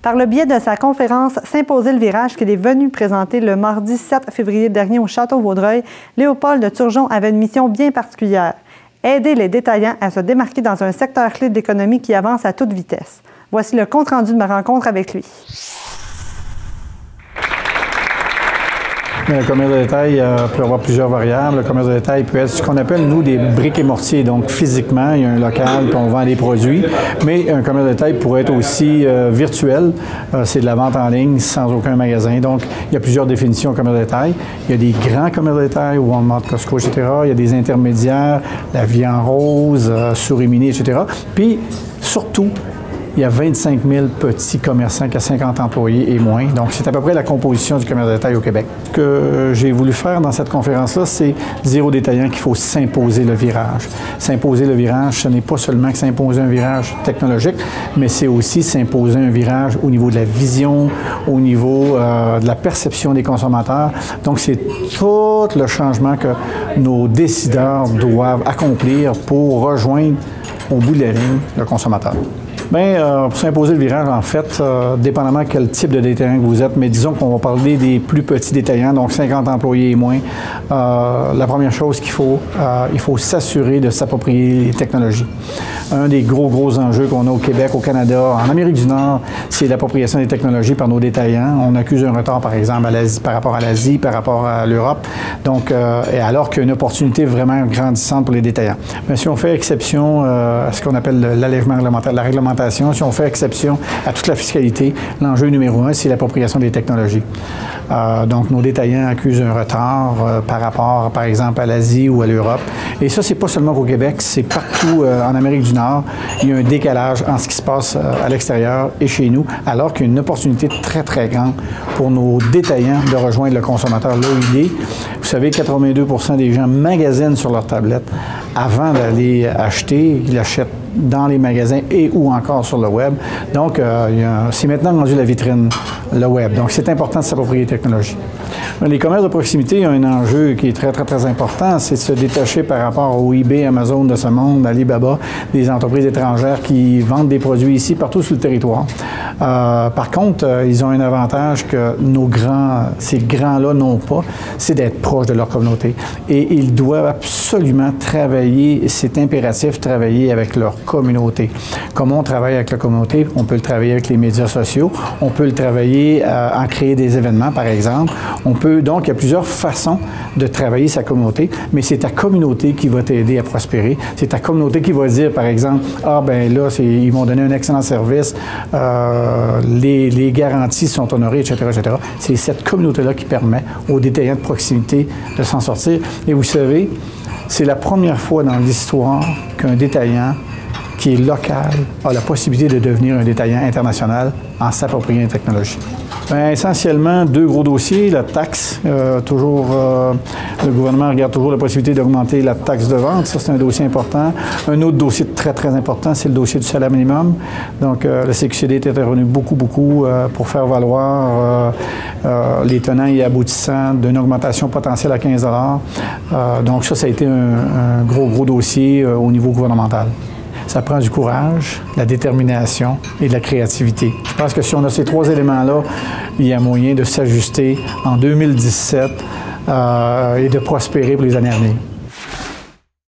par le biais de sa conférence « S'imposer le virage » qu'il est venu présenter le mardi 7 février dernier au Château-Vaudreuil, Léopold de Turgeon avait une mission bien particulière: aider les détaillants à se démarquer dans un secteur clé de l'économie qui avance à toute vitesse. Voici le compte-rendu de ma rencontre avec lui. Le commerce de détail peut avoir plusieurs variables. Le commerce de détail peut être ce qu'on appelle, nous, des briques et mortiers. Donc, physiquement, il y a un local, puis on vend des produits. Mais un commerce de détail pourrait être aussi virtuel. C'est de la vente en ligne sans aucun magasin. Donc, il y a plusieurs définitions au commerce de détail. Il y a des grands commerces de détail, Walmart, Costco, etc. Il y a des intermédiaires, La Vie en Rose, Souris Mini, etc. Puis, surtout, il y a 25 000 petits commerçants qui ont 50 employés et moins. Donc, c'est à peu près la composition du commerce de détail au Québec. Ce que j'ai voulu faire dans cette conférence-là, c'est dire aux détaillants qu'il faut s'imposer le virage. S'imposer le virage, ce n'est pas seulement que s'imposer un virage technologique, mais c'est aussi s'imposer un virage au niveau de la vision, au niveau de la perception des consommateurs. Donc, c'est tout le changement que nos décideurs doivent accomplir pour rejoindre au bout de la ligne le consommateur. Bien, pour s'imposer le virage, en fait, dépendamment quel type de détaillant que vous êtes, mais disons qu'on va parler des plus petits détaillants, donc 50 employés et moins, la première chose qu'il faut, il faut s'assurer de s'approprier les technologies. Un des gros enjeux qu'on a au Québec, au Canada, en Amérique du Nord, c'est l'appropriation des technologies par nos détaillants. On accuse un retard, par exemple, par rapport à l'Asie, par rapport à l'Europe, donc, et alors qu'il y a une opportunité vraiment grandissante pour les détaillants. Mais si on fait exception à ce qu'on appelle l'allègement réglementaire, la réglementation, si on fait exception à toute la fiscalité, l'enjeu numéro un, c'est l'appropriation des technologies. Donc, nos détaillants accusent un retard par rapport, par exemple, à l'Asie ou à l'Europe. Et ça, c'est pas seulement au Québec, c'est partout en Amérique du Nord. Il y a un décalage en ce qui se passe à l'extérieur et chez nous, alors qu'il y a une opportunité très grande pour nos détaillants de rejoindre le consommateur là où il est. Vous savez, 82 % des gens magasinent sur leur tablette avant d'aller acheter. Ils achètent dans les magasins et ou encore sur le web. Donc, c'est maintenant rendu la vitrine, le web. Donc, c'est important de s'approprier les technologies. Les commerces de proximité ont un enjeu qui est très important, c'est de se détacher par rapport au eBay, Amazon de ce monde, Alibaba, des entreprises étrangères qui vendent des produits ici, partout sur le territoire. Par contre, ils ont un avantage que ces grands-là n'ont pas, c'est d'être proches de leur communauté. Et ils doivent absolument travailler, c'est impératif, travailler avec leur communauté. Comment on travaille avec la communauté? On peut le travailler avec les médias sociaux, on peut le travailler en créer des événements, par exemple. Donc, il y a plusieurs façons de travailler sa communauté, mais c'est ta communauté qui va t'aider à prospérer. C'est ta communauté qui va dire, par exemple, ah ben là, ils vont donner un excellent service, les garanties sont honorées, etc. C'est cette communauté-là qui permet aux détaillants de proximité de s'en sortir. Et vous savez, c'est la première fois dans l'histoire qu'un détaillant qui est local a la possibilité de devenir un détaillant international en s'appropriant les technologies. Bien, essentiellement, deux gros dossiers. La taxe, le gouvernement regarde toujours la possibilité d'augmenter la taxe de vente. Ça, c'est un dossier important. Un autre dossier très important, c'est le dossier du salaire minimum. Donc, la CQCD est intervenue beaucoup pour faire valoir les tenants et aboutissants d'une augmentation potentielle à 15 $. Donc, ça a été un gros dossier au niveau gouvernemental. Ça prend du courage, de la détermination et de la créativité. Je pense que si on a ces trois éléments-là, il y a moyen de s'ajuster en 2017 et de prospérer pour les années à venir.